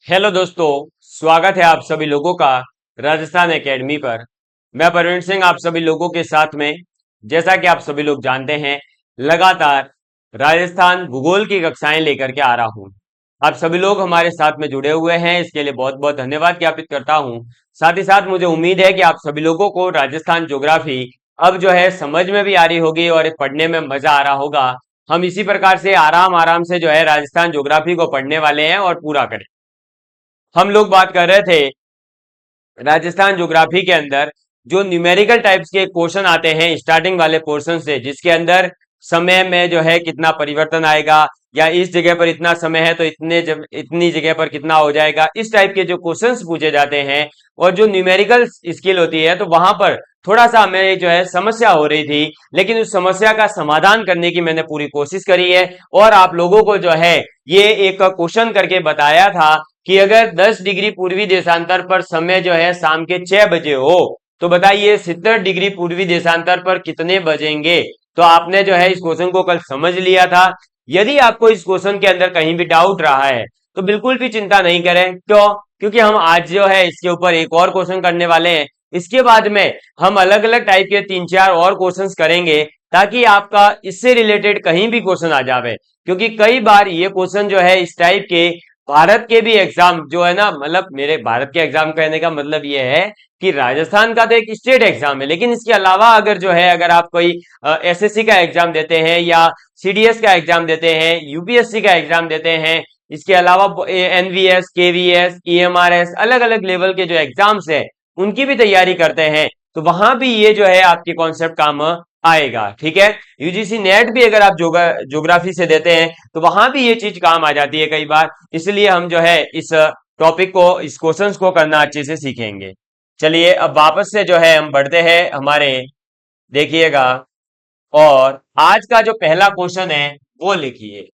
Hello दोस्तों, स्वागत है आप सभी लोगों का राजस्थान एकेडमी पर। मैं परवीन सिंह आप सभी लोगों के साथ में, जैसा कि आप सभी लोग जानते हैं, लगातार राजस्थान भूगोल की कक्षाएं लेकर के आ रहा हूं। आप सभी लोग हमारे साथ में जुड़े हुए हैं, इसके लिए बहुत बहुत धन्यवाद ज्ञापित करता हूं। साथ ही साथ मुझे उम्मीद है कि आप सभी लोगों को राजस्थान ज्योग्राफी अब जो है समझ में भी आ रही होगी और पढ़ने में मजा आ रहा होगा। हम इसी प्रकार से आराम आराम से जो है राजस्थान ज्योग्राफी को पढ़ने वाले हैं और पूरा करें। हम लोग बात कर रहे थे राजस्थान ज्योग्राफी के अंदर जो न्यूमेरिकल टाइप्स के क्वेश्चन आते हैं स्टार्टिंग वाले पोर्शन से, जिसके अंदर समय में जो है कितना परिवर्तन आएगा, या इस जगह पर इतना समय है तो इतनी जगह पर कितना हो जाएगा, इस टाइप के जो क्वेश्चंस पूछे जाते हैं और जो न्यूमेरिकल स्किल होती है, तो वहां पर थोड़ा सा हमें जो है समस्या हो रही थी। लेकिन उस समस्या का समाधान करने की मैंने पूरी कोशिश करी है और आप लोगों को जो है ये एक क्वेश्चन करके बताया था कि अगर 10 डिग्री पूर्वी देशांतर पर समय जो है शाम के 6 बजे हो, तो बताइए 70 डिग्री पूर्वी देशांतर पर कितने बजेंगे। तो आपने जो है इस क्वेश्चन को कल समझ लिया था। यदि आपको इस क्वेश्चन के अंदर कहीं भी डाउट रहा है तो बिल्कुल भी चिंता नहीं करें। क्यों? क्योंकि हम आज जो है इसके ऊपर एक और क्वेश्चन करने वाले हैं। इसके बाद में हम अलग अलग टाइप के 3-4 और क्वेश्चंस करेंगे, ताकि आपका इससे रिलेटेड कहीं भी क्वेश्चन आ जावे। क्योंकि कई बार ये क्वेश्चन जो है इस टाइप के भारत के भी एग्जाम जो है ना, मतलब मेरे भारत के एग्जाम कहने का मतलब ये है कि राजस्थान का तो एक स्टेट एग्जाम है, लेकिन इसके अलावा अगर जो है अगर आप कोई एसएससी का एग्जाम देते हैं या सीडीएस का एग्जाम देते हैं, यूपीएससी का एग्जाम देते हैं, इसके अलावा एनवीएस, केवीएस, ईएमआरएस, अलग अलग लेवल के जो एग्जाम्स है उनकी भी तैयारी करते हैं, तो वहां भी ये जो है आपके कॉन्सेप्ट काम आएगा। ठीक है, यूजीसी नेट भी अगर आप ज्योग्राफी से देते हैं तो वहां भी ये चीज काम आ जाती है कई बार। इसलिए हम जो है इस टॉपिक को, इस क्वेश्चंस को करना अच्छे से सीखेंगे। चलिए अब वापस से जो है हम बढ़ते हैं हमारे, देखिएगा, और आज का जो पहला क्वेश्चन है वो लिखिए।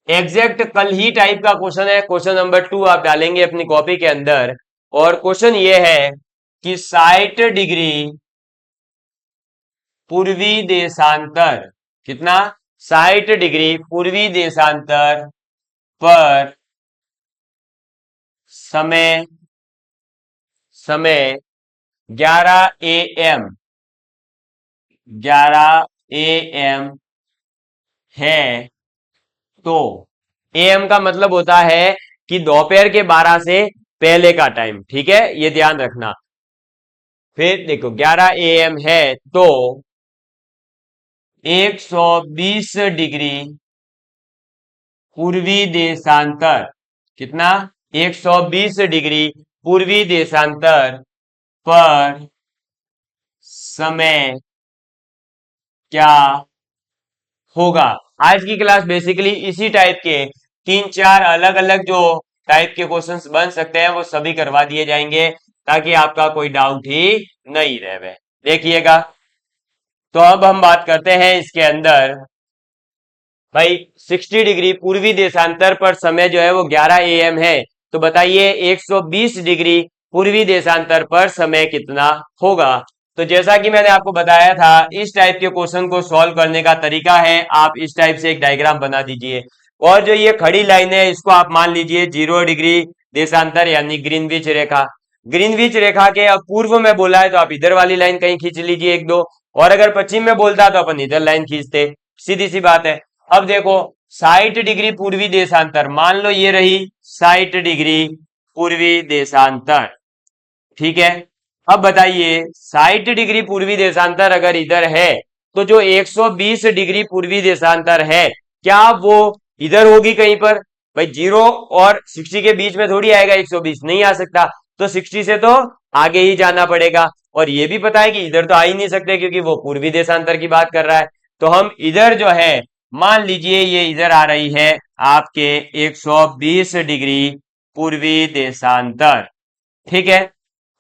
एग्जैक्ट कल ही टाइप का क्वेश्चन है, क्वेश्चन नंबर 2 आप डालेंगे अपनी कॉपी के अंदर। और क्वेश्चन ये है कि 60 डिग्री पूर्वी देशांतर, कितना, 60 डिग्री पूर्वी देशांतर पर समय समय 11 AM 11 AM है। तो AM का मतलब होता है कि दोपहर के 12 से पहले का टाइम। ठीक है, ये ध्यान रखना। फिर देखो 11 AM है तो 120 डिग्री पूर्वी देशांतर, कितना, 120 डिग्री पूर्वी देशांतर पर समय क्या होगा। आज की क्लास बेसिकली इसी टाइप के 3-4 अलग अलग जो टाइप के क्वेश्चंस बन सकते हैं वो सभी करवा दिए जाएंगे, ताकि आपका कोई डाउट ही नहीं रहे। देखिएगा, तो अब हम बात करते हैं इसके अंदर। भाई 60 डिग्री पूर्वी देशांतर पर समय जो है वो 11 AM है, तो बताइए 120 डिग्री पूर्वी देशांतर पर समय कितना होगा। तो जैसा कि मैंने आपको बताया था, इस टाइप के क्वेश्चन को सॉल्व करने का तरीका है, आप इस टाइप से एक डायग्राम बना दीजिए और जो ये खड़ी लाइन है इसको आप मान लीजिए 0 डिग्री देशांतर यानी ग्रीनविच रेखा। ग्रीनविच रेखा के अब पूर्व में बोला है तो आप इधर वाली लाइन कहीं खींच लीजिए एक दो, और अगर पश्चिम में बोलता तो अपन इधर लाइन खींचते, सीधी सी बात है। अब देखो 60 डिग्री पूर्वी देशांतर, मान लो ये रही 60 डिग्री पूर्वी देशांतर। ठीक है, अब बताइए 60 डिग्री पूर्वी देशांतर अगर इधर है तो जो 120 डिग्री पूर्वी देशांतर है, क्या वो इधर होगी कहीं पर? भाई 0 और 60 के बीच में थोड़ी आएगा 120, नहीं आ सकता। तो 60 से तो आगे ही जाना पड़ेगा, और ये भी पता है कि इधर तो आ ही नहीं सकते क्योंकि वो पूर्वी देशांतर की बात कर रहा है। तो हम इधर जो है मान लीजिए ये इधर आ रही है आपके 120 डिग्री पूर्वी देशांतर। ठीक है,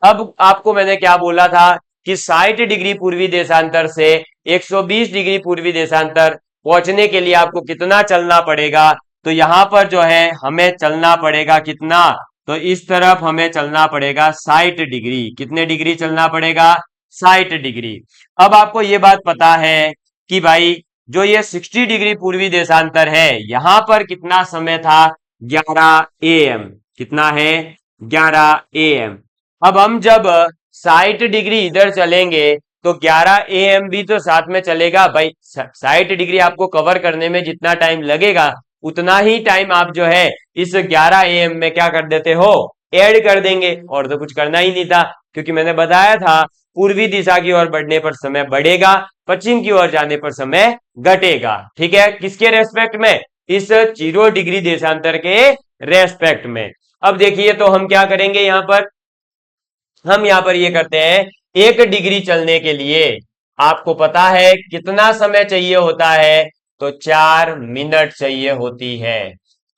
अब आपको मैंने क्या बोला था कि 60 डिग्री पूर्वी देशांतर से 120 डिग्री पूर्वी देशांतर पहुंचने के लिए आपको कितना चलना पड़ेगा। तो यहां पर जो है हमें चलना पड़ेगा कितना, तो इस तरफ हमें चलना पड़ेगा 60 डिग्री। कितने डिग्री चलना पड़ेगा? 60 डिग्री। अब आपको ये बात पता है कि भाई जो ये 60 डिग्री पूर्वी देशांतर है, यहां पर कितना समय था? 11 AM। कितना है? 11 AM। अब हम जब 60 डिग्री इधर चलेंगे तो 11 AM भी तो साथ में चलेगा भाई। 60 डिग्री आपको कवर करने में जितना टाइम लगेगा उतना ही टाइम आप जो है इस 11 AM में क्या कर देते हो? ऐड कर देंगे। और तो कुछ करना ही नहीं था, क्योंकि मैंने बताया था पूर्वी दिशा की ओर बढ़ने पर समय बढ़ेगा, पश्चिम की ओर जाने पर समय घटेगा। ठीक है, किसके रेस्पेक्ट में? इस 0 डिग्री देशांतर के रेस्पेक्ट में। अब देखिए, तो हम क्या करेंगे यहां पर? हम यहां पर ये करते हैं, 1 डिग्री चलने के लिए आपको पता है कितना समय चाहिए होता है? तो 4 मिनट चाहिए होती है।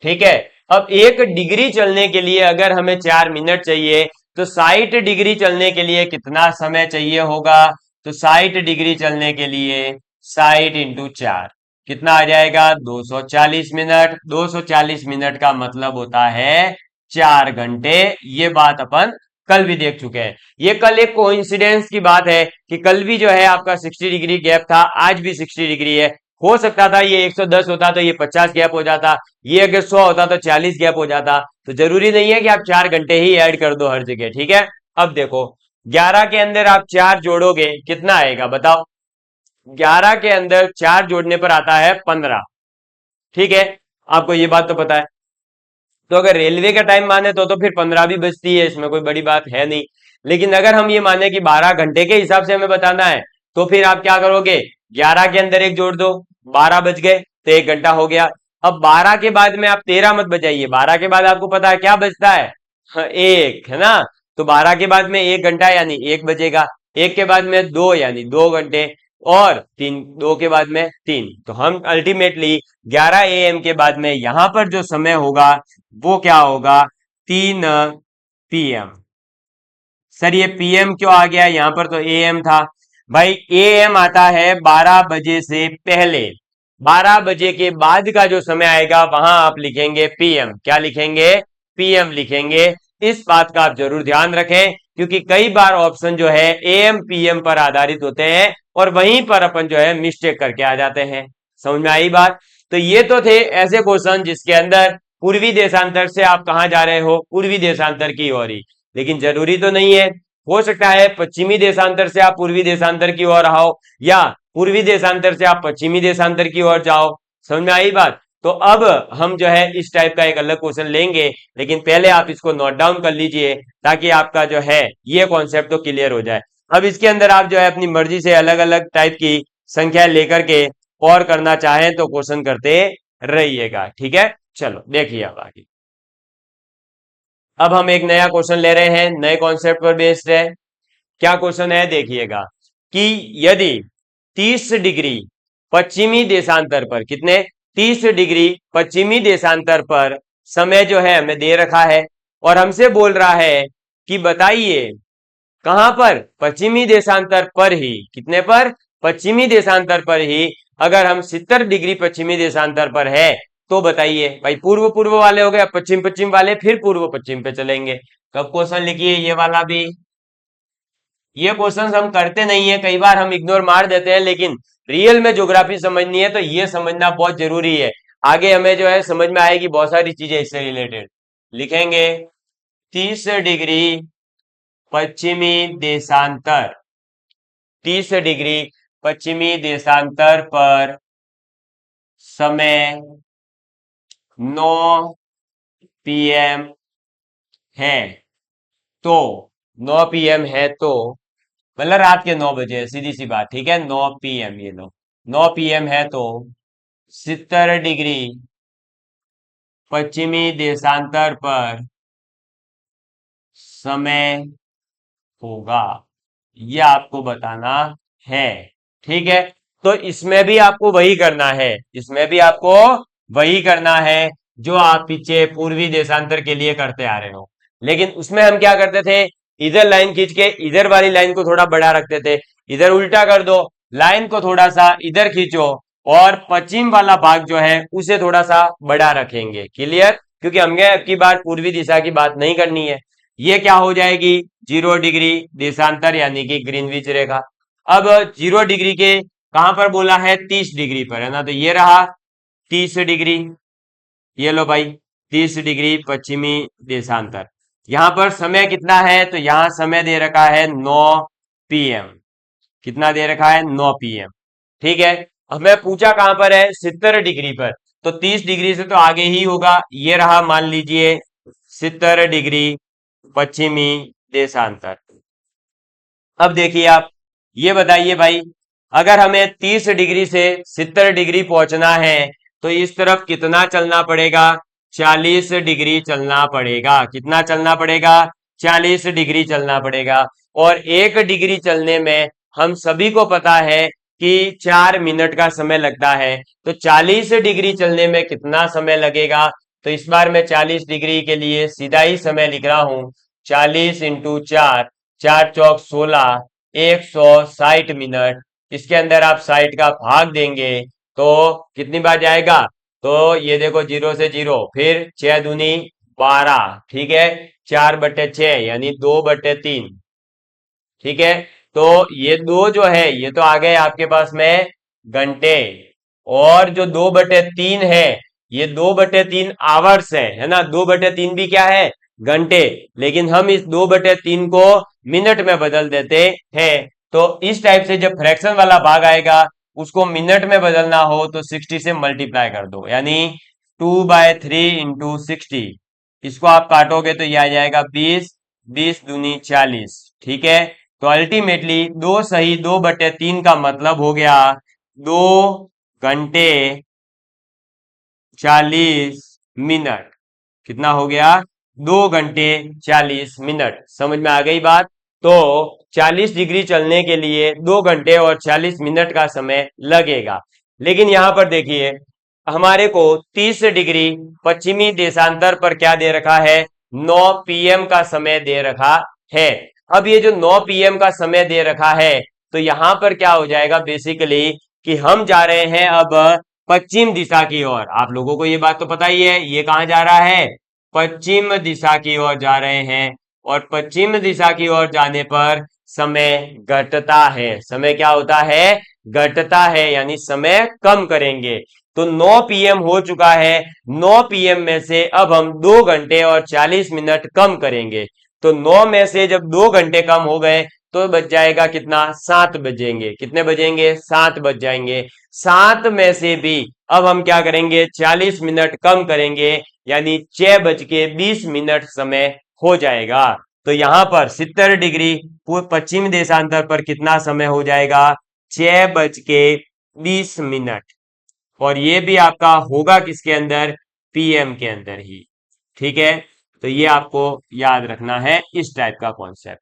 ठीक है, अब 1 डिग्री चलने के लिए अगर हमें 4 मिनट चाहिए तो 60 डिग्री चलने के लिए कितना समय चाहिए होगा? तो 60 डिग्री चलने के लिए 60 × 4 कितना आ जाएगा? 240 मिनट। 240 मिनट का मतलब होता है 4 घंटे। ये बात अपन कल भी देख चुके हैं। ये कल एक कोइंसिडेंस की बात है कि कल भी जो है आपका 60 डिग्री गैप था, आज भी 60 डिग्री है। हो सकता था ये 110 होता तो ये 50 गैप हो जाता, ये अगर 100 होता तो 40 गैप हो जाता। तो जरूरी नहीं है कि आप 4 घंटे ही ऐड कर दो हर जगह। ठीक है, अब देखो 11 के अंदर आप 4 जोड़ोगे कितना आएगा बताओ? 11 के अंदर 4 जोड़ने पर आता है 15। ठीक है, आपको ये बात तो पता है। तो अगर रेलवे का टाइम माने तो फिर 15 भी बचती है, इसमें कोई बड़ी बात है नहीं। लेकिन अगर हम ये माने कि 12 घंटे के हिसाब से हमें बताना है तो फिर आप क्या करोगे? 11 के अंदर एक जोड़ दो, 12 बच गए तो 1 घंटा हो गया। अब 12 के बाद में आप 13 मत बजाइए, 12 के बाद आपको पता है क्या बचता है? हाँ, एक है ना। तो 12 के बाद में 1 घंटा यानी 1 बजेगा, 1 के बाद में 2 यानी 2 घंटे, और 3, 2 के बाद में 3। तो हम अल्टीमेटली 11 AM के बाद में यहां पर जो समय होगा वो क्या होगा? 3 PM। सर ये PM क्यों आ गया? यहां पर तो AM था भाई। AM आता है 12 बजे से पहले, 12 बजे के बाद का जो समय आएगा वहां आप लिखेंगे PM। क्या लिखेंगे? PM लिखेंगे। इस बात का आप जरूर ध्यान रखें, क्योंकि कई बार ऑप्शन जो है AM PM पर आधारित होते हैं और वहीं पर अपन जो है मिस्टेक करके आ जाते हैं। समझ में आई बात? तो ये तो थे ऐसे क्वेश्चन जिसके अंदर पूर्वी देशांतर से आप कहां जा रहे हो? पूर्वी देशांतर की ओर ही। लेकिन जरूरी तो नहीं है, हो सकता है पश्चिमी देशांतर से आप पूर्वी देशांतर की ओर आओ, या पूर्वी देशांतर से आप पश्चिमी देशांतर की ओर जाओ। समझ में आई बात? तो अब हम जो है इस टाइप का एक अलग क्वेश्चन लेंगे, लेकिन पहले आप इसको नोट डाउन कर लीजिए ताकि आपका जो है ये कॉन्सेप्ट तो क्लियर हो जाए। अब इसके अंदर आप जो है अपनी मर्जी से अलग अलग टाइप की संख्या लेकर के और करना चाहें तो क्वेश्चन करते रहिएगा। ठीक है, चलो देखिए अब आगे। अब हम एक नया क्वेश्चन ले रहे हैं, नए कॉन्सेप्ट पर बेस्ड है। क्या क्वेश्चन है देखिएगा, कि यदि 30 डिग्री पश्चिमी देशांतर पर, कितने? 30 डिग्री पश्चिमी देशांतर पर समय जो है हमें दे रखा है और हमसे बोल रहा है कि बताइए कहां पर? पश्चिमी देशांतर पर ही। कितने पर? पश्चिमी देशांतर पर ही। अगर हम 70 डिग्री पश्चिमी देशांतर पर है तो बताइए भाई। पूर्व पूर्व वाले हो गए, पश्चिम पश्चिम वाले, फिर पूर्व पश्चिम पे चलेंगे। कब क्वेश्चन लिखिए ये वाला भी। ये क्वेश्चंस हम करते नहीं है, कई बार हम इग्नोर मार देते हैं, लेकिन रियल में ज्योग्राफी समझनी है तो ये समझना बहुत जरूरी है। आगे हमें जो है समझ में आएगी बहुत सारी चीजें इससे रिलेटेड। लिखेंगे 30 डिग्री पश्चिमी देशांतर, 30 डिग्री पश्चिमी देशांतर पर समय 9 PM है। तो 9 PM है तो मतलब रात के 9 बजे, सीधी सी बात। ठीक है, 9 PM, ये लो 9 PM है तो 70 डिग्री पश्चिमी देशांतर पर समय होगा, ये आपको बताना है। ठीक है, तो इसमें भी आपको वही करना है, इसमें भी आपको वही करना है जो आप पीछे पूर्वी देशांतर के लिए करते आ रहे हो। लेकिन उसमें हम क्या करते थे? इधर लाइन खींच के इधर वाली लाइन को थोड़ा बड़ा रखते थे, इधर उल्टा कर दो, लाइन को थोड़ा सा इधर खींचो और पश्चिम वाला भाग जो है उसे थोड़ा सा बड़ा रखेंगे। क्लियर? क्योंकि हमें अब की बार पूर्वी दिशा की बात नहीं करनी है। ये क्या हो जाएगी? 0 डिग्री देशांतर यानी कि ग्रीनविच रेखा। अब 0 डिग्री के कहां पर बोला है? 30 डिग्री पर, है ना। तो ये रहा 30 डिग्री, ये लो भाई 30 डिग्री पश्चिमी देशांतर। यहां पर समय कितना है, तो यहां समय दे रखा है 9 PM। कितना दे रखा है, 9 PM। ठीक है, हमें पूछा कहां पर है, 70 डिग्री पर, तो 30 डिग्री से तो आगे ही होगा। ये रहा, मान लीजिए 70 डिग्री पश्चिमी देशांतर। अब देखिए आप, ये बताइए भाई, अगर हमें 30 डिग्री से 70 डिग्री पहुंचना है तो इस तरफ कितना चलना पड़ेगा, 40 डिग्री चलना पड़ेगा। कितना चलना पड़ेगा, 40 डिग्री चलना पड़ेगा। और 1 डिग्री चलने में हम सभी को पता है कि 4 मिनट का समय लगता है। तो 40 डिग्री चलने में कितना समय लगेगा, तो इस बार मैं 40 डिग्री के लिए सीधा ही समय लिख रहा हूं, 40 × 4, 4 × 4 = 16, 160 मिनट। इसके अंदर आप 60 का भाग देंगे तो कितनी बार जाएगा, तो ये देखो 0 से 0, फिर 6 दूनी 12, ठीक है, 4/6 यानी 2/3। ठीक है, तो ये दो जो है ये तो आ गए आपके पास में घंटे, और जो 2/3 है ये 2/3 आवर्स है ना। 2/3 भी क्या है, घंटे, लेकिन हम इस 2/3 को मिनट में बदल देते हैं। तो इस टाइप से जब फ्रैक्शन वाला भाग आएगा उसको मिनट में बदलना हो तो 60 से मल्टीप्लाई कर दो, यानी 2/3 × 60। इसको आप काटोगे तो ये आ जाएगा 20, 20 दूनी 40। ठीक है, तो अल्टीमेटली 2 सही 2/3 का मतलब हो गया 2 घंटे 40 मिनट। कितना हो गया, 2 घंटे 40 मिनट। समझ में आ गई बात। तो 40 डिग्री चलने के लिए 2 घंटे और 40 मिनट का समय लगेगा। लेकिन यहां पर देखिए, हमारे को 30 डिग्री पश्चिमी देशांतर पर क्या दे रखा है, 9 PM का समय दे रखा है। अब ये जो 9 PM का समय दे रखा है, तो यहां पर क्या हो जाएगा बेसिकली, कि हम जा रहे हैं अब पश्चिम दिशा की ओर। आप लोगों को ये बात तो पता ही है, ये कहां जा रहा है, पश्चिम दिशा की ओर जा रहे हैं। और पश्चिम दिशा की ओर जाने पर समय घटता है। समय क्या होता है, घटता है, यानी समय कम करेंगे। तो 9 PM हो चुका है, 9 PM में से अब हम 2 घंटे और 40 मिनट कम करेंगे। तो 9 में से जब 2 घंटे कम हो गए तो बच जाएगा कितना, 7 बजेंगे। कितने बजेंगे, 7 बज जाएंगे। 7 में से भी अब हम क्या करेंगे, 40 मिनट कम करेंगे, यानी 6:20 समय हो जाएगा। तो यहां पर 70 डिग्री पश्चिमी देशांतर पर कितना समय हो जाएगा, 6:20। और ये भी आपका होगा किसके अंदर, PM के अंदर ही। ठीक है, तो ये आपको याद रखना है, इस टाइप का कॉन्सेप्ट।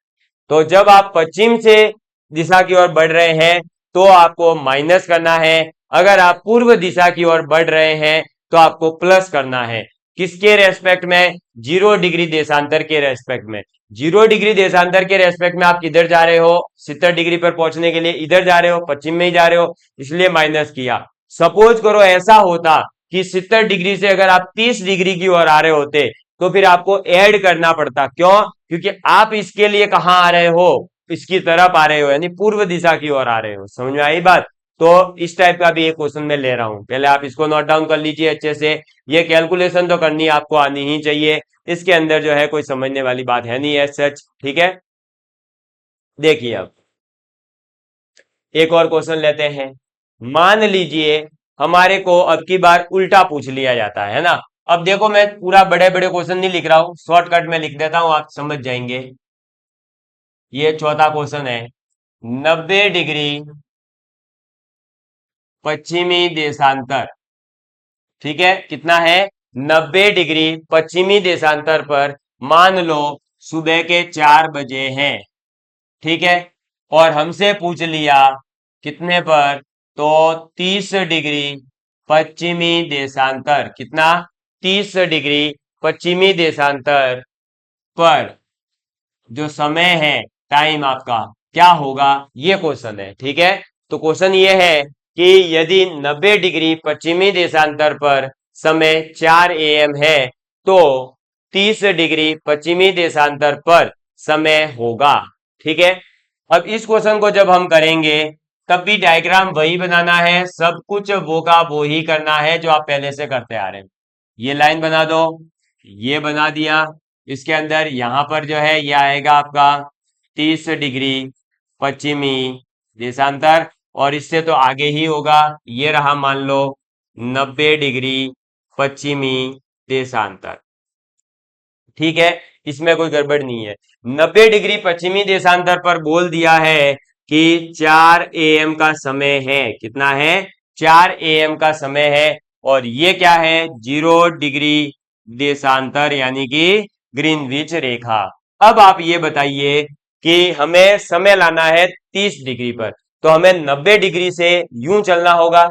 तो जब आप पश्चिम से दिशा की ओर बढ़ रहे हैं तो आपको माइनस करना है, अगर आप पूर्व दिशा की ओर बढ़ रहे हैं तो आपको प्लस करना है। किसके रेस्पेक्ट में, 0 डिग्री देशांतर के रेस्पेक्ट में। 0 डिग्री देशांतर के रेस्पेक्ट में आप किधर जा रहे हो, 70 डिग्री पर पहुंचने के लिए इधर जा रहे हो, पश्चिम में ही जा रहे हो, इसलिए माइनस किया। सपोज करो ऐसा होता कि 70 डिग्री से अगर आप 30 डिग्री की ओर आ रहे होते तो फिर आपको ऐड करना पड़ता। क्यों, क्योंकि आप इसके लिए कहां आ रहे हो, इसकी तरफ आ रहे हो, यानी पूर्व दिशा की ओर आ रहे हो। समझ में आई बात। तो इस टाइप का भी एक क्वेश्चन मैं ले रहा हूं, पहले आप इसको नोट डाउन कर लीजिए अच्छे से। ये कैलकुलेशन तो करनी आपको आनी ही चाहिए, इसके अंदर जो है कोई समझने वाली बात है नहीं है सच। ठीक है, देखिए अब एक और क्वेश्चन लेते हैं। मान लीजिए हमारे को अब की बार उल्टा पूछ लिया जाता है ना। अब देखो मैं पूरा बड़े बड़े क्वेश्चन नहीं लिख रहा हूं, शॉर्टकट में लिख देता हूं, आप समझ जाएंगे। ये चौथा क्वेश्चन है, 90 डिग्री पश्चिमी देशांतर। ठीक है, कितना है, 90 डिग्री पश्चिमी देशांतर पर मान लो सुबह के 4 बजे हैं। ठीक है, और हमसे पूछ लिया कितने पर, तो 30 डिग्री पश्चिमी देशांतर। कितना, 30 डिग्री पश्चिमी देशांतर पर जो समय है, टाइम आपका क्या होगा, ये क्वेश्चन है। ठीक है, तो क्वेश्चन ये है कि यदि 90 डिग्री पश्चिमी देशांतर पर समय 4 AM है तो 30 डिग्री पश्चिमी देशांतर पर समय होगा। ठीक है, अब इस क्वेश्चन को जब हम करेंगे तब भी डायग्राम वही बनाना है, सब कुछ वो का वो ही करना है जो आप पहले से करते आ रहे हैं। ये लाइन बना दो, ये बना दिया। इसके अंदर यहां पर जो है ये आएगा आपका 30 डिग्री पश्चिमी देशांतर, और इससे तो आगे ही होगा, ये रहा मान लो 90 डिग्री पश्चिमी देशांतर। ठीक है, इसमें कोई गड़बड़ नहीं है। 90 डिग्री पश्चिमी देशांतर पर बोल दिया है कि 4 AM का समय है। कितना है? 4 AM का समय है। और ये क्या है? 0 डिग्री देशांतर यानी कि ग्रीनविच रेखा। अब आप ये बताइए कि हमें समय लाना है 30 डिग्री पर, तो हमें 90 डिग्री से यूं चलना होगा।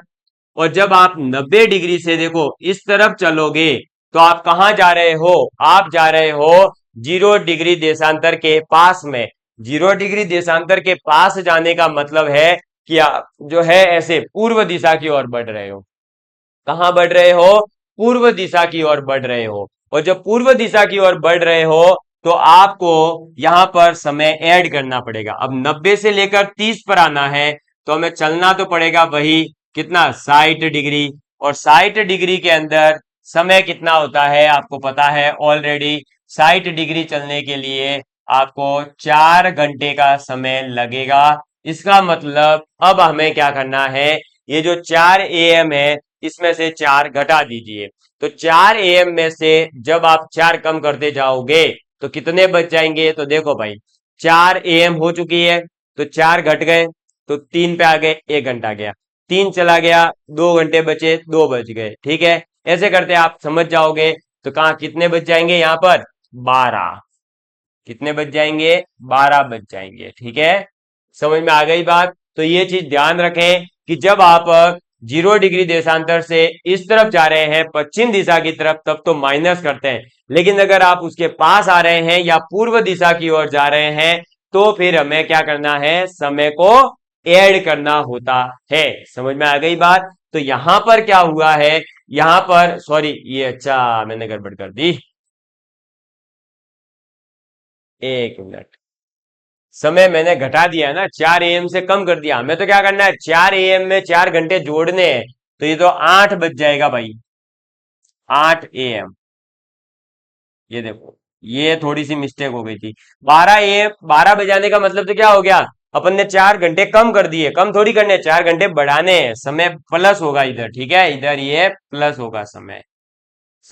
और जब आप 90 डिग्री से देखो इस तरफ चलोगे तो आप कहां जा रहे हो? आप जा रहे हो 0 डिग्री देशांतर के पास में। 0 डिग्री देशांतर के पास जाने का मतलब है कि आप जो है ऐसे पूर्व दिशा की ओर बढ़ रहे हो। कहां बढ़ रहे हो? पूर्व दिशा की ओर बढ़ रहे हो। और जब पूर्व दिशा की ओर बढ़ रहे हो तो आपको यहां पर समय ऐड करना पड़ेगा। अब 90 से लेकर 30 पर आना है तो हमें चलना तो पड़ेगा वही, कितना? 60 डिग्री। और 60 डिग्री के अंदर समय कितना होता है आपको पता है ऑलरेडी। 60 डिग्री चलने के लिए आपको 4 घंटे का समय लगेगा। इसका मतलब अब हमें क्या करना है? ये जो 4 AM है इसमें से 4 घटा दीजिए। तो 4 AM में से जब आप 4 कम करते जाओगे तो कितने बच जाएंगे? तो देखो भाई, 4 AM हो चुकी है तो 4 घट गए तो 3 पे आ गए, 1 घंटा गया। 3 चला गया, 2 घंटे बचे, 2 बच गए। ठीक है, ऐसे करते आप समझ जाओगे। तो कहा कितने बच जाएंगे? यहाँ पर 12। कितने बच जाएंगे? 12 बच जाएंगे। ठीक है, समझ में आ गई बात? तो ये चीज ध्यान रखें कि जब आप 0 डिग्री देशांतर से इस तरफ जा रहे हैं पश्चिम दिशा की तरफ तब तो माइनस करते हैं, लेकिन अगर आप उसके पास आ रहे हैं या पूर्व दिशा की ओर जा रहे हैं तो फिर हमें क्या करना है? समय को ऐड करना होता है। समझ में आ गई बात? तो यहां पर क्या हुआ है? यहां पर सॉरी, ये अच्छा मैंने गड़बड़ कर दी। एक मिनट, समय मैंने घटा दिया ना, 4 AM से कम कर दिया। हमें तो क्या करना है? 4 AM में 4 घंटे जोड़ने हैं, तो ये तो 8 बज जाएगा भाई। 8 AM, ये देखो ये थोड़ी सी मिस्टेक हो गई थी। 12 AM, 12 बजाने का मतलब तो क्या हो गया? अपन ने 4 घंटे कम कर दिए। कम थोड़ी करने, 4 घंटे बढ़ाने हैं। समय प्लस होगा इधर। ठीक है, इधर ये प्लस होगा समय।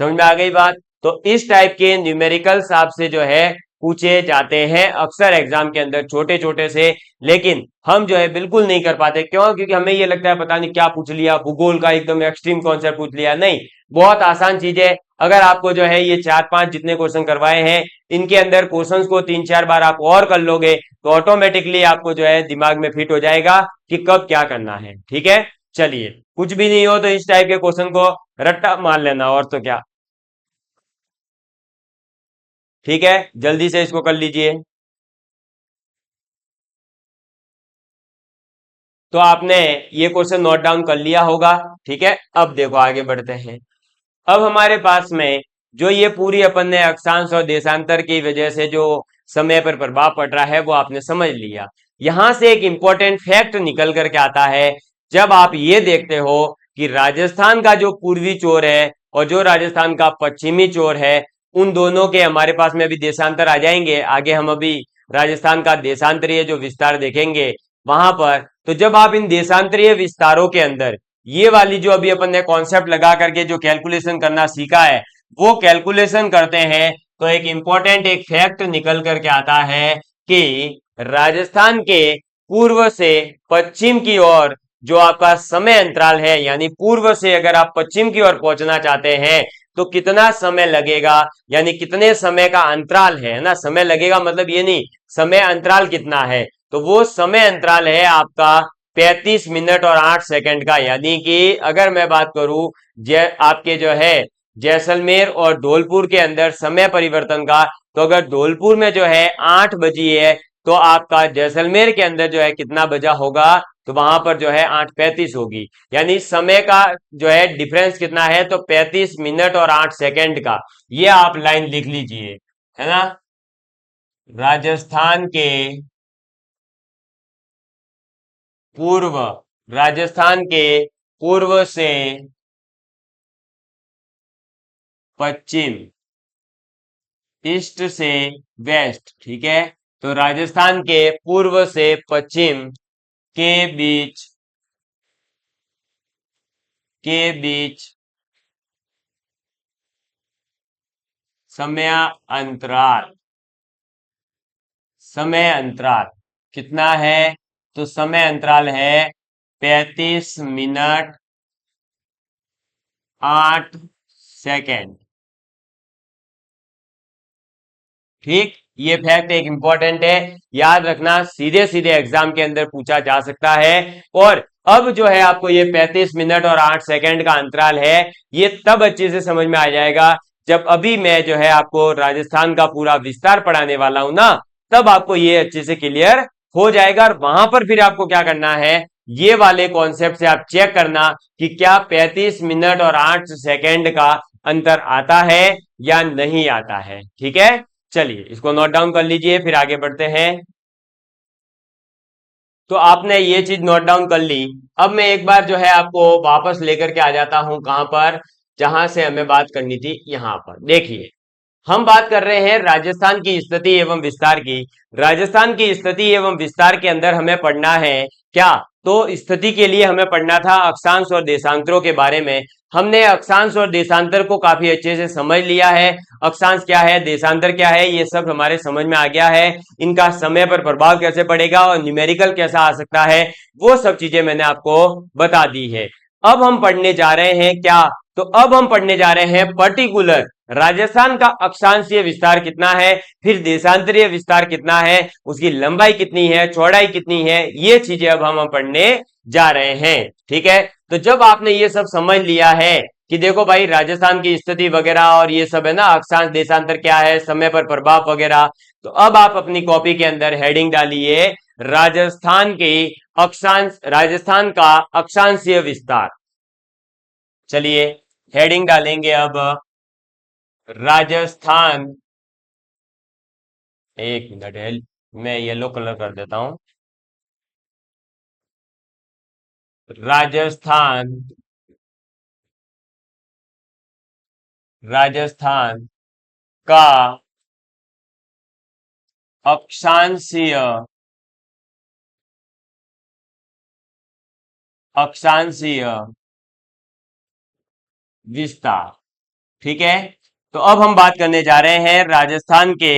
समझ में आ गई बात? तो इस टाइप के न्यूमेरिकल्स आपसे जो है पूछे जाते हैं अक्सर एग्जाम के अंदर, छोटे छोटे से। लेकिन हम जो है बिल्कुल नहीं कर पाते। क्यों? क्योंकि हमें ये लगता है पता नहीं क्या पूछ लिया, भूगोल का एकदम एक्सट्रीम कॉन्सेप्ट पूछ लिया। नहीं, बहुत आसान चीज है। अगर आपको जो है ये 4-5 जितने क्वेश्चन करवाए हैं इनके अंदर क्वेश्चंस को 3-4 बार आप और कर लोगे तो ऑटोमेटिकली आपको जो है दिमाग में फिट हो जाएगा कि कब क्या करना है। ठीक है, चलिए, कुछ भी नहीं हो तो इस टाइप के क्वेश्चन को रट्टा मार लेना, और तो क्या। ठीक है, जल्दी से इसको कर लीजिए। तो आपने ये क्वेश्चन नोट डाउन कर लिया होगा। ठीक है, अब देखो आगे बढ़ते हैं। अब हमारे पास में जो ये पूरी अपन ने अक्षांश और देशांतर की वजह से जो समय पर प्रभाव पड़ रहा है वो आपने समझ लिया। यहां से एक इंपॉर्टेंट फैक्ट निकल करके आता है। जब आप ये देखते हो कि राजस्थान का जो पूर्वी चोर है और जो राजस्थान का पश्चिमी चोर है, उन दोनों के हमारे पास में अभी देशांतर आ जाएंगे आगे। हम अभी राजस्थान का देशांतरीय जो विस्तार देखेंगे वहां पर। तो जब आप इन देशांतरीय विस्तारों के अंदर ये वाली जो अभी अपन ने कॉन्सेप्ट लगा करके जो कैलकुलेशन करना सीखा है वो कैलकुलेशन करते हैं तो एक इंपॉर्टेंट एक फैक्ट निकल करके आता है कि राजस्थान के पूर्व से पश्चिम की ओर जो आपका समय अंतराल है, यानी पूर्व से अगर आप पश्चिम की ओर पहुंचना चाहते हैं तो कितना समय लगेगा, यानी कितने समय का अंतराल है ना। समय लगेगा मतलब ये नहीं, समय अंतराल कितना है। तो वो समय अंतराल है आपका 35 मिनट और 8 सेकंड का। यानी कि अगर मैं बात करूं आपके जो है जैसलमेर और धौलपुर के अंदर समय परिवर्तन का, तो अगर धौलपुर में जो है 8 बजी है तो आपका जैसलमेर के अंदर जो है कितना बजा होगा? तो वहां पर जो है 8:35 होगी। यानी समय का जो है डिफरेंस कितना है? तो 35 मिनट और 8 सेकंड का। ये आप लाइन लिख लीजिए, है ना। राजस्थान के पूर्व, राजस्थान के पूर्व से पश्चिम ईस्ट से वेस्ट, ठीक है। तो राजस्थान के पूर्व से पश्चिम के बीच के बीच समय अंतराल, समय अंतराल कितना है? तो समय अंतराल है 35 मिनट 8 सेकेंड। ठीक, ये फैक्ट एक इंपॉर्टेंट है, याद रखना, सीधे सीधे एग्जाम के अंदर पूछा जा सकता है। और अब जो है आपको ये 35 मिनट और 8 सेकेंड का अंतराल है, ये तब अच्छे से समझ में आ जाएगा जब अभी मैं जो है आपको राजस्थान का पूरा विस्तार पढ़ाने वाला हूं ना, तब आपको ये अच्छे से क्लियर हो जाएगा। और वहां पर फिर आपको क्या करना है, ये वाले कॉन्सेप्ट से आप चेक करना कि क्या 35 मिनट और 8 सेकेंड का अंतर आता है या नहीं आता है। ठीक है, चलिए इसको नोट डाउन कर लीजिए, फिर आगे बढ़ते हैं। तो आपने ये चीज नोट डाउन कर ली। अब मैं एक बार जो है आपको वापस लेकर के आ जाता हूं, कहां पर, जहां से हमें बात करनी थी, यहां पर देखिए। हम बात कर रहे हैं राजस्थान की स्थिति एवं विस्तार की। राजस्थान की स्थिति एवं विस्तार के अंदर हमें पढ़ना है क्या? तो स्थिति के लिए हमें पढ़ना था अक्षांश और देशांतरों के बारे में। हमने अक्षांश और देशांतर को काफी अच्छे से समझ लिया है। अक्षांश क्या है, देशांतर क्या है, ये सब हमारे समझ में आ गया है। इनका समय पर प्रभाव कैसे पड़ेगा और न्यूमेरिकल कैसा आ सकता है, वो सब चीजें मैंने आपको बता दी है। अब हम पढ़ने जा रहे हैं क्या? तो अब हम पढ़ने जा रहे हैं पर्टिकुलर राजस्थान का अक्षांशीय विस्तार कितना है, फिर देशांतरीय विस्तार कितना है, उसकी लंबाई कितनी है, चौड़ाई कितनी है, ये चीजें अब हम पढ़ने जा रहे हैं। ठीक है, तो जब आपने ये सब समझ लिया है कि देखो भाई राजस्थान की स्थिति वगैरह और ये सब है ना, अक्षांश देशांतर क्या है, समय पर प्रभाव वगैरह, तो अब आप अपनी कॉपी के अंदर हेडिंग डालिए राजस्थान का अक्षांशीय विस्तार। चलिए हेडिंग डालेंगे अब राजस्थान, एक मिनट है, मैं येलो कलर कर देता हूं। राजस्थान, राजस्थान का अक्षांशीय, अक्षांशीय विस्तार। ठीक है, तो अब हम बात करने जा रहे हैं राजस्थान के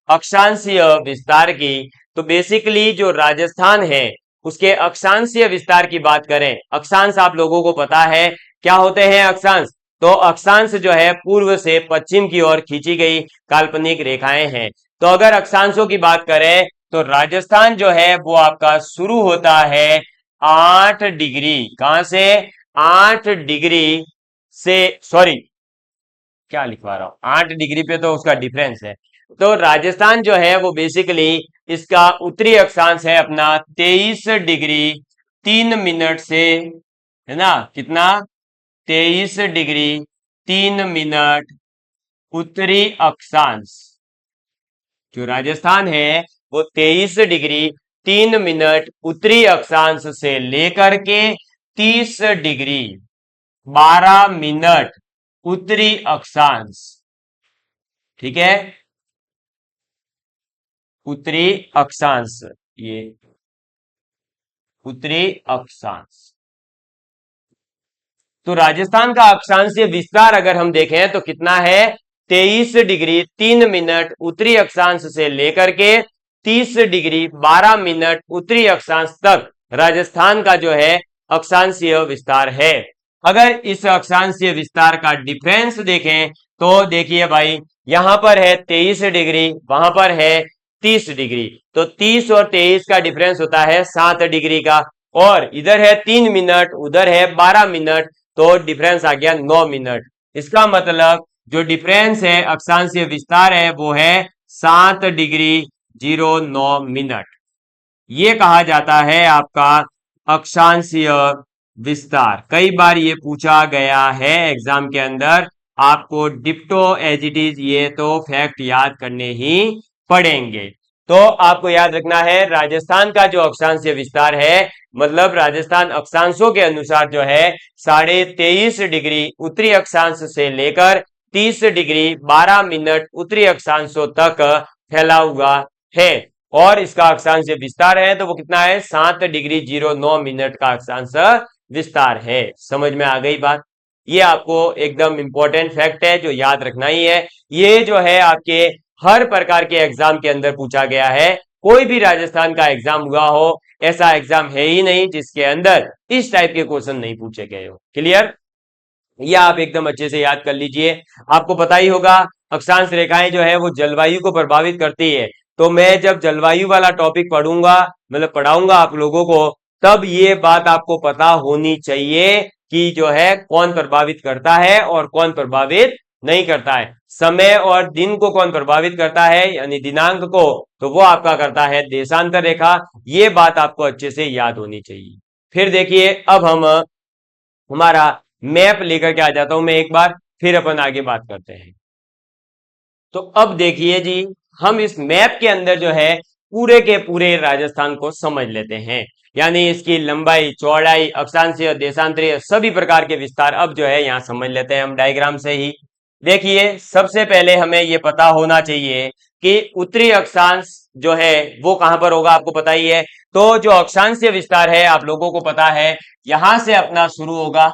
अक्षांशीय विस्तार की। तो बेसिकली जो राजस्थान है उसके अक्षांशीय विस्तार की बात करें, अक्षांश आप लोगों को पता है क्या होते हैं अक्षांश? तो अक्षांश जो है पूर्व से पश्चिम की ओर खींची गई काल्पनिक रेखाएं हैं। तो अगर अक्षांशों की बात करें तो राजस्थान जो है वो आपका शुरू होता है 8 डिग्री, कहां से? 8 डिग्री से, सॉरी क्या लिखवा रहा हूं, 8 डिग्री पे तो उसका डिफरेंस है। तो राजस्थान जो है वो बेसिकली इसका उत्तरी अक्षांश है अपना 23 डिग्री 3 मिनट से, है ना, कितना? 23 डिग्री 3 मिनट उत्तरी अक्षांश। जो राजस्थान है वो 23 डिग्री 3 मिनट उत्तरी अक्षांश से लेकर के 30 डिग्री 12 मिनट उत्तरी अक्षांश, ठीक है, उत्तरी अक्षांश, ये उत्तरी अक्षांश। तो राजस्थान का अक्षांशीय विस्तार अगर हम देखें तो कितना है? 23 डिग्री 3 मिनट उत्तरी अक्षांश से लेकर के 30 डिग्री 12 मिनट उत्तरी अक्षांश तक राजस्थान का जो है अक्षांशीय विस्तार है। अगर इस अक्षांशीय विस्तार का डिफरेंस देखें तो देखिए भाई, यहां पर है 23 डिग्री, वहां पर है 30 डिग्री, तो 30 और 23 का डिफरेंस होता है 7 डिग्री का। और इधर है 3 मिनट, उधर है 12 मिनट, तो डिफरेंस आ गया 9 मिनट। इसका मतलब जो डिफरेंस है अक्षांशीय विस्तार है वो है 7 डिग्री 09 मिनट। ये कहा जाता है आपका अक्षांशीय विस्तार। कई बार ये पूछा गया है एग्जाम के अंदर, आपको डिप्टो एज इट इज ये तो फैक्ट याद करने ही पड़ेंगे। तो आपको याद रखना है राजस्थान का जो अक्षांशीय विस्तार है, मतलब राजस्थान अक्षांशों के अनुसार जो है 23.5 डिग्री उत्तरी अक्षांश से लेकर 30 डिग्री 12 मिनट उत्तरी अक्षांशों तक फैला हुआ है और इसका अक्षांश विस्तार है तो वो कितना है 7 डिग्री 09 मिनट का अक्षांश विस्तार है। समझ में आ गई बात। ये आपको एकदम इंपॉर्टेंट फैक्ट है जो याद रखना ही है। ये जो है आपके हर प्रकार के एग्जाम के अंदर पूछा गया है। कोई भी राजस्थान का एग्जाम हुआ हो ऐसा एग्जाम है ही नहीं जिसके अंदर इस टाइप के क्वेश्चन नहीं पूछे गए हो। क्लियर? ये आप एकदम अच्छे से याद कर लीजिए। आपको पता ही होगा अक्षांश रेखाएं जो है वो जलवायु को प्रभावित करती है। तो मैं जब जलवायु वाला टॉपिक पढ़ूंगा मतलब पढ़ाऊंगा आप लोगों को तब ये बात आपको पता होनी चाहिए कि जो है कौन प्रभावित करता है और कौन प्रभावित नहीं करता है। समय और दिन को कौन प्रभावित करता है यानी दिनांक को तो वो आपका करता है देशांतर रेखा। ये बात आपको अच्छे से याद होनी चाहिए। फिर देखिए अब हम हमारा मैप लेकर के आ जाता हूं मैं एक बार फिर अपन आगे बात करते हैं। तो अब देखिए जी हम इस मैप के अंदर जो है पूरे के पूरे राजस्थान को समझ लेते हैं यानी इसकी लंबाई चौड़ाई अक्षांशीय देशांतरीय सभी प्रकार के विस्तार अब जो है यहां समझ लेते हैं हम डायग्राम से ही। देखिए सबसे पहले हमें यह पता होना चाहिए कि उत्तरी अक्षांश जो है वो कहां पर होगा आपको पता ही है। तो जो अक्षांशीय विस्तार है आप लोगों को पता है यहां से अपना शुरू होगा,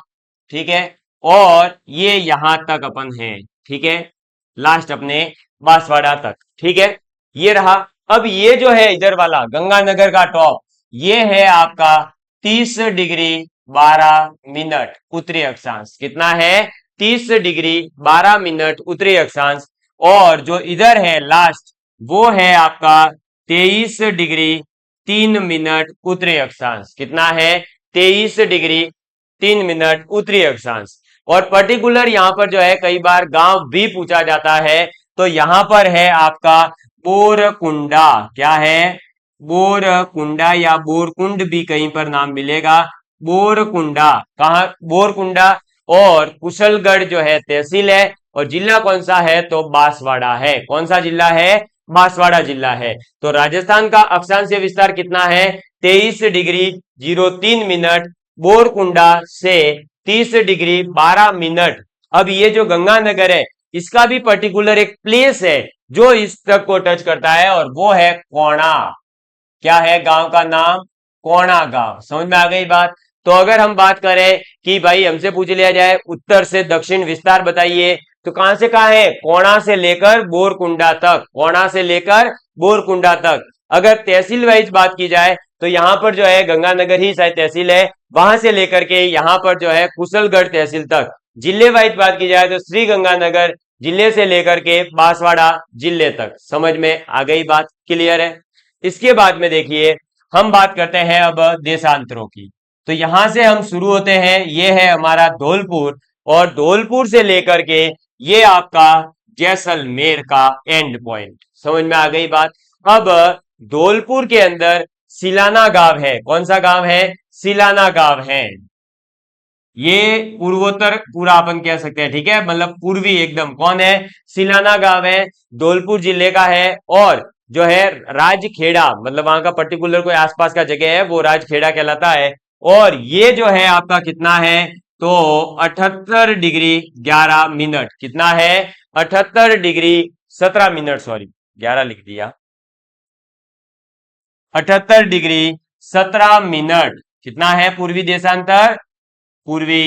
ठीक है, और ये यहां तक अपन है, ठीक है, लास्ट अपने बांसवाड़ा तक, ठीक है, ये रहा। अब ये जो है इधर वाला गंगानगर का टॉप ये है आपका 30 डिग्री 12 मिनट उत्तरी अक्षांश। कितना है 30 डिग्री 12 मिनट उत्तरी अक्षांश। और जो इधर है लास्ट वो है आपका 23 डिग्री 3 मिनट उत्तरी अक्षांश। कितना है 23 डिग्री 3 मिनट उत्तरी अक्षांश। और पर्टिकुलर यहां पर जो है कई बार गांव भी पूछा जाता है तो यहां पर है आपका बोरकुंडा। क्या है? बोरकुंडा या बोरकुंड भी कहीं पर नाम मिलेगा। बोरकुंडा कहा? बोरकुंडा। और कुशलगढ़ जो है तहसील है और जिला कौन सा है तो बांसवाड़ा है। कौन सा जिला है? बांसवाड़ा जिला है। तो राजस्थान का अक्षांशीय विस्तार कितना है 23 डिग्री 03 मिनट बोरकुंडा से 30 डिग्री 12 मिनट। अब ये जो गंगानगर है इसका भी पर्टिकुलर एक प्लेस है जो इस तक को टच करता है और वो है कोणा। क्या है गांव का नाम? कोणा गांव। समझ में आ गई बात। तो अगर हम बात करें कि भाई हमसे पूछ लिया जाए उत्तर से दक्षिण विस्तार बताइए तो कहां से कहां है? कोणा से लेकर बोरकुंडा तक। कोणा से लेकर बोरकुंडा तक। अगर तहसील वाइज बात की जाए तो यहां पर जो है गंगानगर ही शायद तहसील है, वहां से लेकर के यहां पर जो है कुशलगढ़ तहसील तक। जिले वाइज बात की जाए तो श्री गंगानगर जिले से लेकर के बांसवाड़ा जिले तक। समझ में आ गई बात? क्लियर है? इसके बाद में देखिए हम बात करते हैं अब देशांतरों की। तो यहां से हम शुरू होते हैं, ये है हमारा धौलपुर और धौलपुर से लेकर के ये आपका जैसलमेर का एंड पॉइंट। समझ में आ गई बात। अब धौलपुर के अंदर सिलाना गांव है। कौन सा गांव है? सिलाना गांव है। ये पूर्वोत्तर पूरा अपन कह सकते हैं, ठीक है, मतलब पूर्वी एकदम। कौन है? सिलाना गांव है, धौलपुर जिले का है। और जो है राजखेड़ा मतलब वहां का पर्टिकुलर कोई आसपास का जगह है वो राजखेड़ा कहलाता है। और ये जो है आपका कितना है तो 78 डिग्री 11 मिनट। कितना है? 78 डिग्री 17 मिनट, सॉरी 11 लिख दिया, 78 डिग्री 17 मिनट। कितना है पूर्वी देशांतर? पूर्वी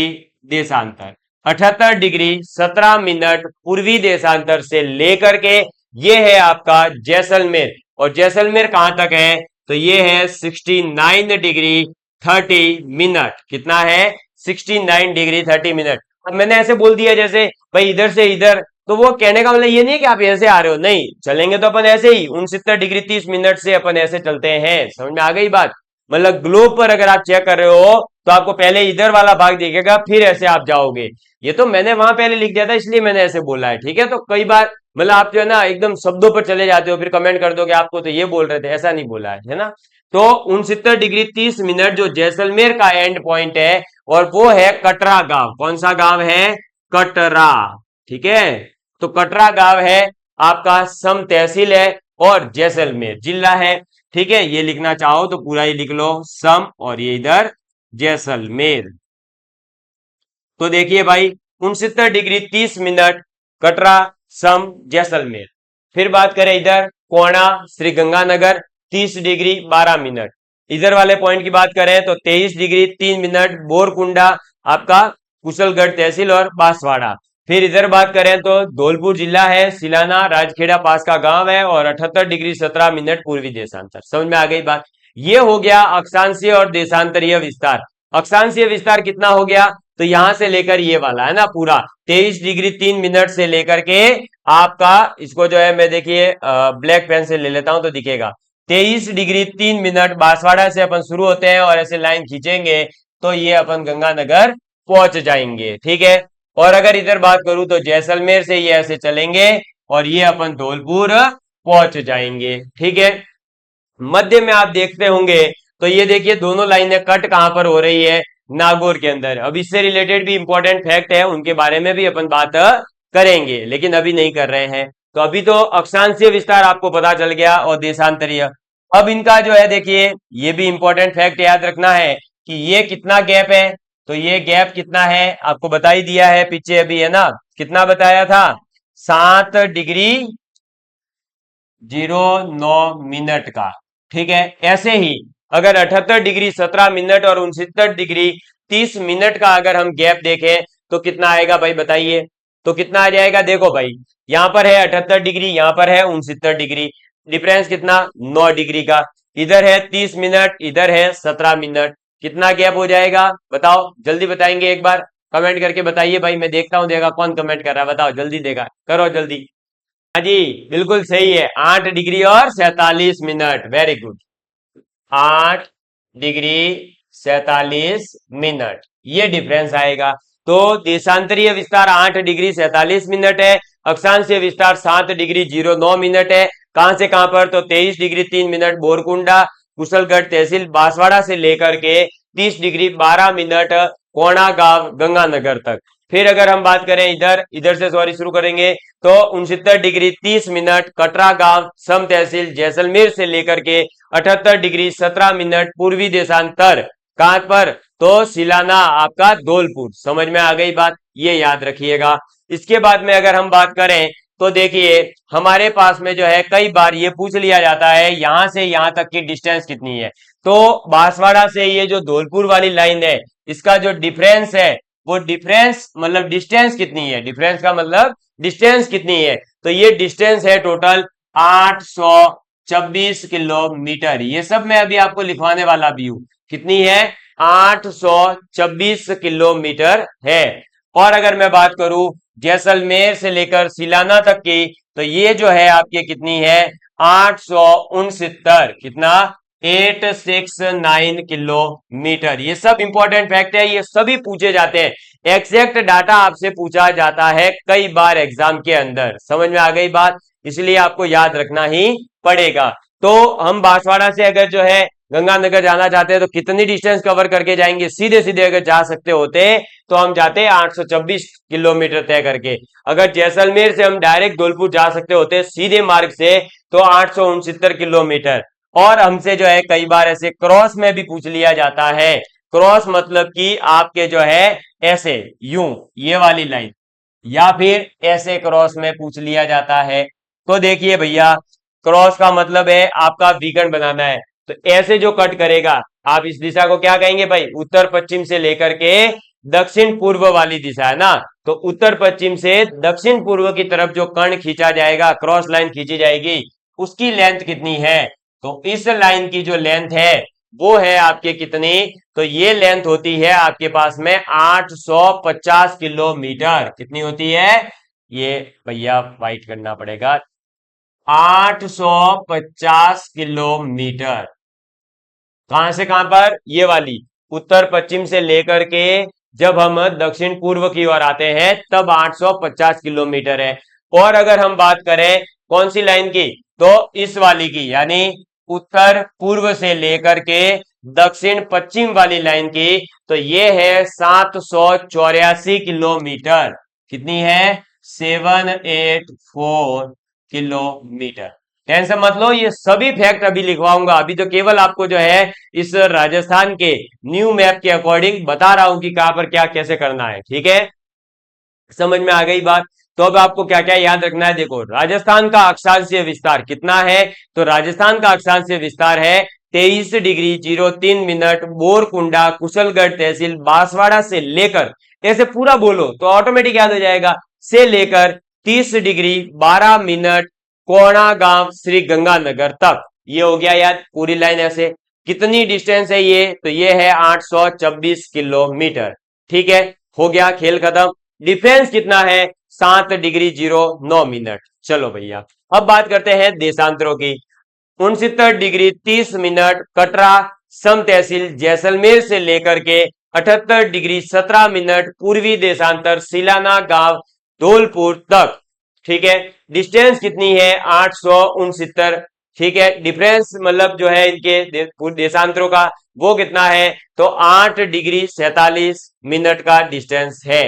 देशांतर 78 डिग्री 17 मिनट पूर्वी देशांतर से लेकर के ये है आपका जैसलमेर। और जैसलमेर कहां तक है तो ये है 69 डिग्री 30 मिनट। कितना है? 69 डिग्री 30 मिनट। अब मैंने ऐसे बोल दिया जैसे भाई इधर से इधर, तो वो कहने का मतलब ये नहीं है कि आप ऐसे आ रहे हो, नहीं, चलेंगे तो अपन ऐसे ही 69 डिग्री 30 मिनट से अपन ऐसे चलते हैं। समझ में आ गई बात। मतलब ग्लोब पर अगर आप चेक कर रहे हो तो आपको पहले इधर वाला भाग दिखेगा फिर ऐसे आप जाओगे। ये तो मैंने वहां पहले लिख दिया था इसलिए मैंने ऐसे बोला है, ठीक है। तो कई बार मतलब आप जो है ना एकदम शब्दों पर चले जाते हो फिर कमेंट कर दो कि आपको तो ये बोल रहे थे, ऐसा नहीं बोला है ना। तो 69 डिग्री 30 मिनट जो जैसलमेर का एंड पॉइंट है और वो है कटरा गांव। कौन सा गांव है? कटरा, ठीक है। तो कटरा गांव है आपका, सम तहसील है और जैसलमेर जिला है, ठीक है। ये लिखना चाहो तो पूरा ही लिख लो, सम और ये इधर जैसलमेर। तो देखिए भाई 69 डिग्री 30 मिनट कटरा, सम, जैसलमेर। फिर बात करें इधर कोणा, श्री गंगानगर 30 डिग्री 12 मिनट। इधर वाले पॉइंट की बात करें तो 23 डिग्री 3 मिनट बोरकुंडा आपका कुशलगढ़ तहसील और बांसवाड़ा। फिर इधर बात करें तो धौलपुर जिला है, सिलाना राजखेड़ा पास का गांव है और 78 डिग्री 17 मिनट पूर्वी देशांतर। समझ में आ गई बात। ये हो गया अक्षांशीय और देशांतरीय विस्तार। अक्षांशीय विस्तार कितना हो गया, तो यहां से लेकर ये वाला है ना पूरा 23 डिग्री 3 मिनट से लेकर के आपका, इसको जो है मैं देखिए ब्लैक पेन से ले लेता हूं तो दिखेगा, 23 डिग्री 3 मिनट बांसवाड़ा से अपन शुरू होते हैं और ऐसे लाइन खींचेंगे तो ये अपन गंगानगर पहुंच जाएंगे। ठीक है। और अगर इधर बात करूं तो जैसलमेर से ये ऐसे चलेंगे और ये अपन धौलपुर पहुंच जाएंगे। ठीक है। मध्य में आप देखते होंगे तो ये देखिए दोनों लाइनें कट कहां पर हो रही है, नागौर के अंदर। अब इससे रिलेटेड भी इंपॉर्टेंट फैक्ट है, उनके बारे में भी अपन बात करेंगे, लेकिन अभी नहीं कर रहे हैं। तो अभी तो अक्षांशीय विस्तार आपको पता चल गया और देशांतरीय। अब इनका जो है देखिए, ये भी इंपॉर्टेंट फैक्ट याद रखना है कि ये कितना गैप है, तो ये गैप कितना है आपको बता ही दिया है पीछे अभी, है ना। कितना बताया था, 7 डिग्री 09 मिनट का। ठीक है। ऐसे ही अगर 78 डिग्री 17 मिनट और 69 डिग्री 30 मिनट का अगर हम गैप देखें तो कितना आएगा भाई बताइए। तो कितना आ जाएगा, देखो भाई यहां पर है 78 डिग्री, यहां पर है 69 डिग्री, डिफरेंस कितना 9 डिग्री का। इधर है 30 मिनट, इधर है 17 मिनट, कितना गैप हो जाएगा बताओ, जल्दी बताएंगे एक बार कमेंट करके बताइए भाई, मैं देखता हूं देगा कौन कमेंट कर रहा है, बताओ जल्दी, देगा करो जल्दी। हाँ जी बिल्कुल सही है, 8 डिग्री और 47 minute, very good. 8 degree 47 minute ये डिफरेंस आएगा। तो देशांतरीय विस्तार 8 डिग्री 47 मिनट है, अक्षांशीय विस्तार 7 डिग्री 09 मिनट है। कहां से कहां पर, तो 23 डिग्री 3 मिनट बोरकुंडा कुशलगढ़ तहसील बांसवाड़ा से लेकर के 30 डिग्री 12 मिनट कोणा गांव गंगानगर तक। फिर अगर हम बात करें इधर इधर से सॉरी शुरू करेंगे तो 69 डिग्री 30 मिनट कटरा गांव सम तहसील जैसलमेर से लेकर के 78 डिग्री 17 मिनट पूर्वी देशांतर कहां पर, तो सिलाना आपका धौलपुर। समझ में आ गई बात, ये याद रखिएगा। इसके बाद में अगर हम बात करें तो देखिए हमारे पास में जो है कई बार ये पूछ लिया जाता है यहां से यहां तक की डिस्टेंस कितनी है। तो बांसवाड़ा से ये जो धौलपुर वाली लाइन है इसका जो डिफरेंस है वो डिफरेंस मतलब डिस्टेंस कितनी है, डिफरेंस का मतलब डिस्टेंस कितनी है, तो ये डिस्टेंस है टोटल 824 किलोमीटर। ये सब मैं अभी आपको लिखवाने वाला भी हूं, कितनी है 824 किलोमीटर है। और अगर मैं बात करूं जैसलमेर से लेकर सिलाना तक की तो ये जो है आपके कितनी है 869, कितना 869 किलोमीटर। ये सब इंपॉर्टेंट फैक्ट है, ये सभी पूछे जाते हैं, एग्जैक्ट डाटा आपसे पूछा जाता है कई बार एग्जाम के अंदर। समझ में आ गई बात, इसलिए आपको याद रखना ही पड़ेगा। तो हम बांसवाड़ा से अगर जो है गंगानगर जाना चाहते हैं तो कितनी डिस्टेंस कवर करके जाएंगे, सीधे सीधे अगर जा सकते होते तो हम जाते 824 किलोमीटर तय करके। अगर जैसलमेर से हम डायरेक्ट धौलपुर जा सकते होते सीधे मार्ग से तो 869 किलोमीटर। और हमसे जो है कई बार ऐसे क्रॉस में भी पूछ लिया जाता है, क्रॉस मतलब कि आपके जो है ऐसे यूं ये वाली लाइन या फिर ऐसे क्रॉस में पूछ लिया जाता है। तो देखिए भैया क्रॉस का मतलब है आपका विकर्ण बनाना है, तो ऐसे जो कट करेगा आप इस दिशा को क्या कहेंगे भाई, उत्तर पश्चिम से लेकर के दक्षिण पूर्व वाली दिशा है ना। तो उत्तर पश्चिम से दक्षिण पूर्व की तरफ जो कर्ण खींचा जाएगा, क्रॉस लाइन खींची जाएगी, उसकी लेंथ कितनी है, तो इस लाइन की जो लेंथ है वो है आपके कितनी, तो ये लेंथ होती है आपके पास में 850 किलोमीटर। कितनी होती है, ये भैया वाइट करना पड़ेगा, 850 किलोमीटर। कहां से कहां पर, ये वाली उत्तर पश्चिम से लेकर के जब हम दक्षिण पूर्व की ओर आते हैं तब 850 किलोमीटर है। और अगर हम बात करें कौन सी लाइन की, तो इस वाली की, यानी उत्तर पूर्व से लेकर के दक्षिण पश्चिम वाली लाइन की, तो ये है 784 किलोमीटर। कितनी है 784 किलोमीटर। टेंशन मत लो, ये सभी फैक्ट अभी लिखवाऊंगा, अभी तो केवल आपको जो है इस राजस्थान के न्यू मैप के अकॉर्डिंग बता रहा हूं कि कहां पर क्या कैसे करना है। ठीक है, समझ में आ गई बात। तो अब आपको क्या क्या याद रखना है, देखो राजस्थान का अक्षांशीय विस्तार कितना है, तो राजस्थान का अक्षांशीय विस्तार है 23 डिग्री 03 मिनट, बोरकुंडा कुशलगढ़ तहसील बांसवाड़ा से लेकर, ऐसे पूरा बोलो तो ऑटोमेटिक याद हो जाएगा, से लेकर 30 डिग्री 12 मिनट कोणा गांव श्री गंगानगर तक। ये हो गया याद, पूरी लाइन ऐसे। कितनी डिस्टेंस है ये, तो ये है 826 किलोमीटर। ठीक है, हो गया, खेल खत्म। डिफरेंस कितना है, 7 डिग्री 09 मिनट। चलो भैया, अब बात करते हैं देशांतरों की। 69 डिग्री 30 मिनट कटरा सम तहसील जैसलमेर से लेकर के 78 डिग्री 17 मिनट पूर्वी देशांतर सिलाना गांव धौलपुर तक। ठीक है, डिस्टेंस कितनी है, 869। ठीक है, डिफरेंस मतलब जो है इनके देशांतरों का वो कितना है, तो 8 डिग्री 47 मिनट का डिस्टेंस है।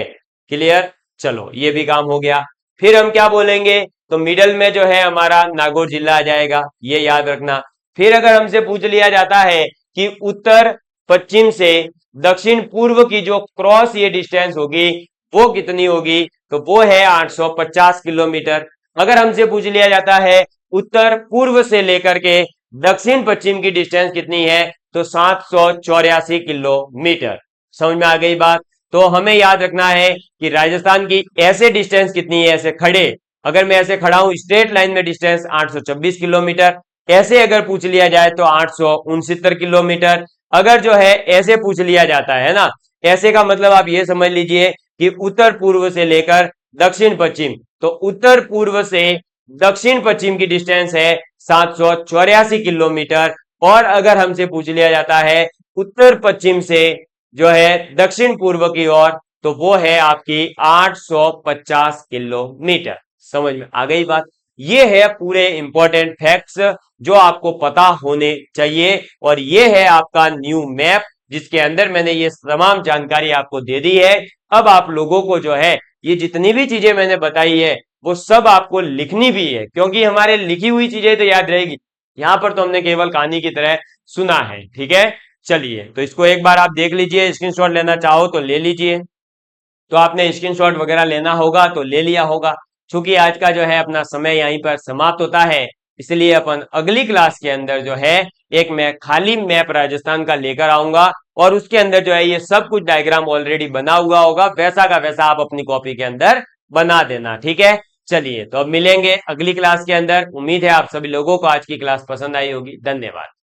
क्लियर, चलो ये भी काम हो गया। फिर हम क्या बोलेंगे, तो मिडल में जो है हमारा नागौर जिला आ जाएगा, ये याद रखना। फिर अगर हमसे पूछ लिया जाता है कि उत्तर पश्चिम से दक्षिण पूर्व की जो क्रॉस ये डिस्टेंस होगी वो कितनी होगी, तो वो है 850 किलोमीटर। अगर हमसे पूछ लिया जाता है उत्तर पूर्व से लेकर के दक्षिण पश्चिम की डिस्टेंस कितनी है, तो 784 किलोमीटर। समझ में आ गई बात। तो हमें याद रखना है कि राजस्थान की ऐसे डिस्टेंस कितनी है, ऐसे खड़े, अगर मैं ऐसे खड़ा हूं स्ट्रेट लाइन में डिस्टेंस 826 किलोमीटर। ऐसे अगर पूछ लिया जाए तो 869 किलोमीटर। अगर जो है ऐसे पूछ लिया जाता है ना, ऐसे का मतलब आप ये समझ लीजिए कि उत्तर पूर्व से लेकर दक्षिण पश्चिम, तो उत्तर पूर्व से दक्षिण पश्चिम की डिस्टेंस है 784 किलोमीटर। और अगर हमसे पूछ लिया जाता है उत्तर पश्चिम से जो है दक्षिण पूर्व की ओर, तो वो है आपकी 850 किलोमीटर। समझ में आ गई बात। ये है पूरे इंपॉर्टेंट फैक्ट्स जो आपको पता होने चाहिए, और ये है आपका न्यू मैप जिसके अंदर मैंने ये तमाम जानकारी आपको दे दी है। अब आप लोगों को जो है ये जितनी भी चीजें मैंने बताई है वो सब आपको लिखनी भी है, क्योंकि हमारे लिखी हुई चीजें तो याद रहेगी, यहां पर तो हमने केवल कहानी की तरह सुना है। ठीक है, चलिए तो इसको एक बार आप देख लीजिए, स्क्रीनशॉट लेना चाहो तो ले लीजिए। तो आपने स्क्रीनशॉट वगैरह लेना होगा तो ले लिया होगा। क्योंकि आज का जो है अपना समय यहीं पर समाप्त होता है, इसलिए अपन अगली क्लास के अंदर जो है एक मैं खाली मैप राजस्थान का लेकर आऊंगा, और उसके अंदर जो है ये सब कुछ डायग्राम ऑलरेडी बना हुआ होगा, वैसा का वैसा आप अपनी कॉपी के अंदर बना देना। ठीक है, चलिए तो अब मिलेंगे अगली क्लास के अंदर। उम्मीद है आप सभी लोगों को आज की क्लास पसंद आई होगी। धन्यवाद।